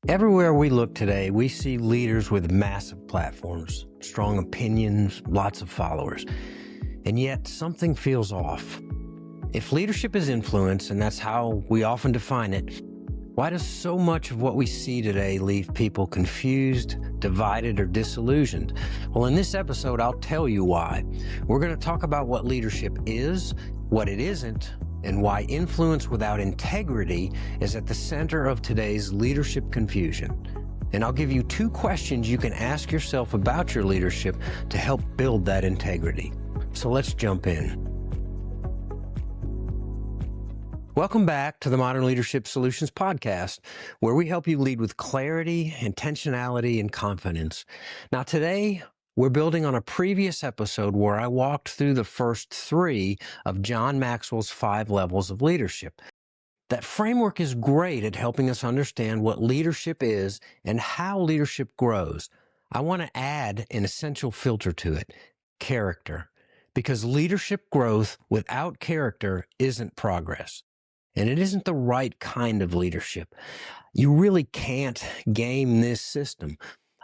Everywhere we look today, we see leaders with massive platforms, strong opinions, lots of followers. And yet, something feels off. If leadership is influence, and that's how we often define it, why does so much of what we see today leave people confused, divided, or disillusioned? Well, in this episode, I'll tell you why. We're going to talk about what leadership is, what it isn't, and why influence without integrity is at the center of today's leadership confusion. And I'll give you 2 questions you can ask yourself about your leadership to help build that integrity. So let's jump in. Welcome back to the Modern Leadership Solutions Podcast, where we help you lead with clarity, intentionality, and confidence. Now today, we're building on a previous episode where I walked through the first 3 of John Maxwell's 5 levels of leadership. That framework is great at helping us understand what leadership is and how leadership grows. I want to add an essential filter to it: character. Because leadership growth without character isn't progress. And it isn't the right kind of leadership. You really can't game this system.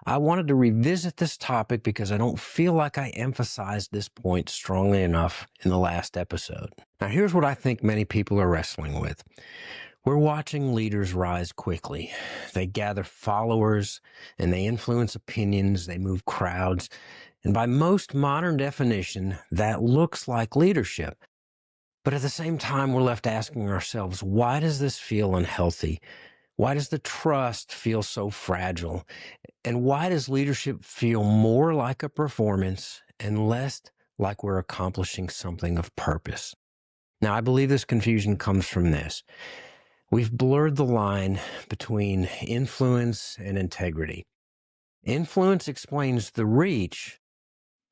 I wanted to revisit this topic because I don't feel like I emphasized this point strongly enough in the last episode. Now, here's what I think many people are wrestling with. We're watching leaders rise quickly. They gather followers and they influence opinions, they move crowds. And by most modern definition, that looks like leadership. But at the same time, we're left asking ourselves, why does this feel unhealthy? Why does the trust feel so fragile? And why does leadership feel more like a performance and less like we're accomplishing something of purpose? Now, I believe this confusion comes from this. We've blurred the line between influence and integrity. Influence explains the reach,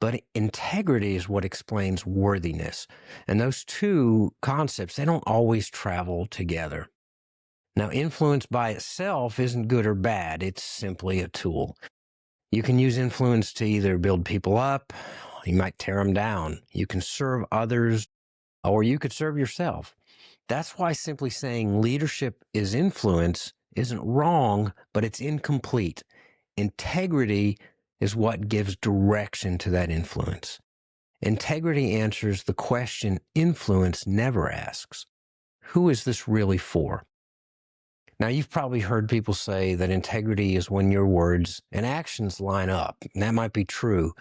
but integrity is what explains worthiness. And those 2 concepts, they don't always travel together. Now, influence by itself isn't good or bad. It's simply a tool. You can use influence to either build people up, you might tear them down. You can serve others, or you could serve yourself. That's why simply saying leadership is influence isn't wrong, but it's incomplete. Integrity is what gives direction to that influence. Integrity answers the question influence never asks: who is this really for? Now, you've probably heard people say that integrity is when your words and actions line up. And that might be true,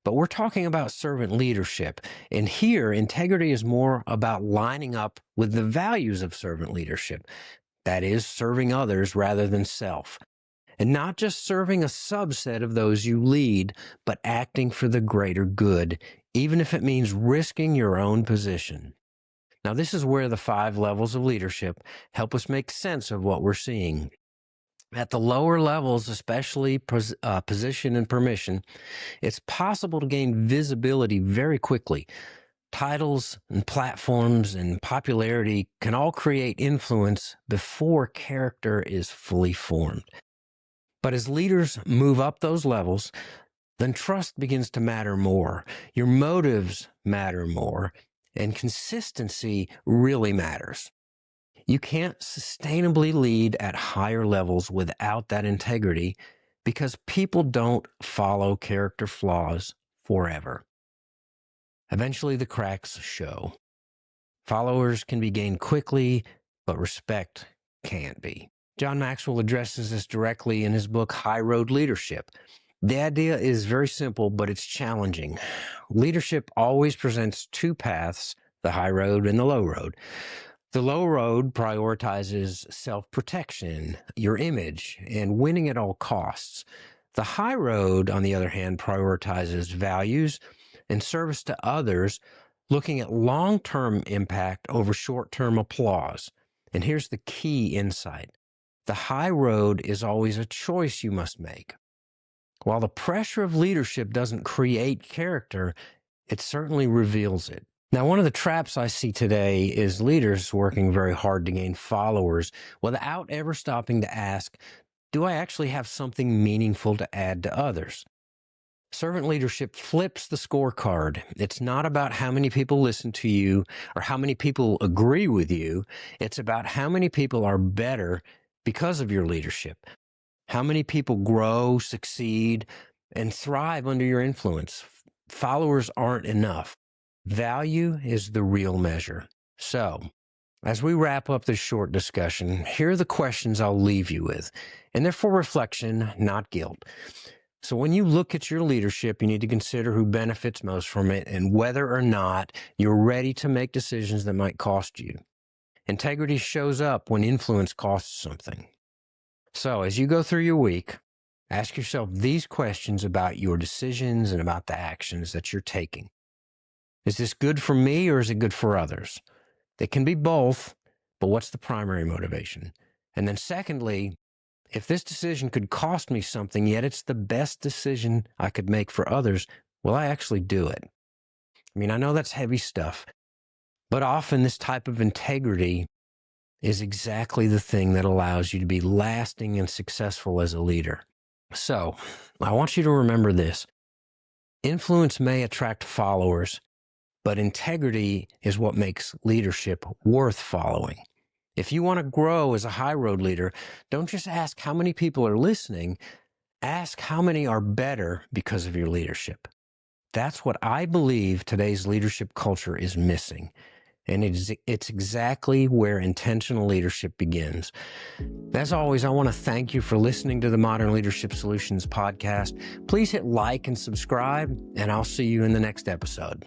but we're talking about servant leadership. And here, integrity is more about lining up with the values of servant leadership. That is, serving others rather than self. And not just serving a subset of those you lead, but acting for the greater good, even if it means risking your own position. Now, this is where the 5 levels of leadership help us make sense of what we're seeing. At the lower levels, especially position and permission, it's possible to gain visibility very quickly. Titles and platforms and popularity can all create influence before character is fully formed. But as leaders move up those levels, then trust begins to matter more. Your motives matter more. And consistency really matters. You can't sustainably lead at higher levels without that integrity because people don't follow character flaws forever. Eventually, the cracks show. Followers can be gained quickly, but respect can't be. John Maxwell addresses this directly in his book, High Road Leadership. The idea is very simple, but it's challenging. Leadership always presents 2 paths, the high road and the low road. The low road prioritizes self-protection, your image, and winning at all costs. The high road, on the other hand, prioritizes values and service to others, looking at long-term impact over short-term applause. And here's the key insight. The high road is always a choice you must make. While the pressure of leadership doesn't create character, it certainly reveals it. Now, one of the traps I see today is leaders working very hard to gain followers without ever stopping to ask, do I actually have something meaningful to add to others? Servant leadership flips the scorecard. It's not about how many people listen to you or how many people agree with you. It's about how many people are better because of your leadership. How many people grow, succeed, and thrive under your influence? Followers aren't enough. Value is the real measure. So, as we wrap up this short discussion, here are the questions I'll leave you with, and they're for reflection, not guilt. So when you look at your leadership, you need to consider who benefits most from it and whether or not you're ready to make decisions that might cost you. Integrity shows up when influence costs something. So as you go through your week, ask yourself these questions about your decisions and about the actions that you're taking. Is this good for me or is it good for others? They can be both, but what's the primary motivation? And then secondly, if this decision could cost me something, yet it's the best decision I could make for others, will I actually do it? I mean, I know that's heavy stuff, but often this type of integrity is exactly the thing that allows you to be lasting and successful as a leader. So, I want you to remember this. Influence may attract followers, but integrity is what makes leadership worth following. If you want to grow as a high road leader, don't just ask how many people are listening. Ask how many are better because of your leadership. That's what I believe today's leadership culture is missing. And it's exactly where intentional leadership begins. As always, I want to thank you for listening to the Modern Leadership Solutions podcast. Please hit like and subscribe, and I'll see you in the next episode.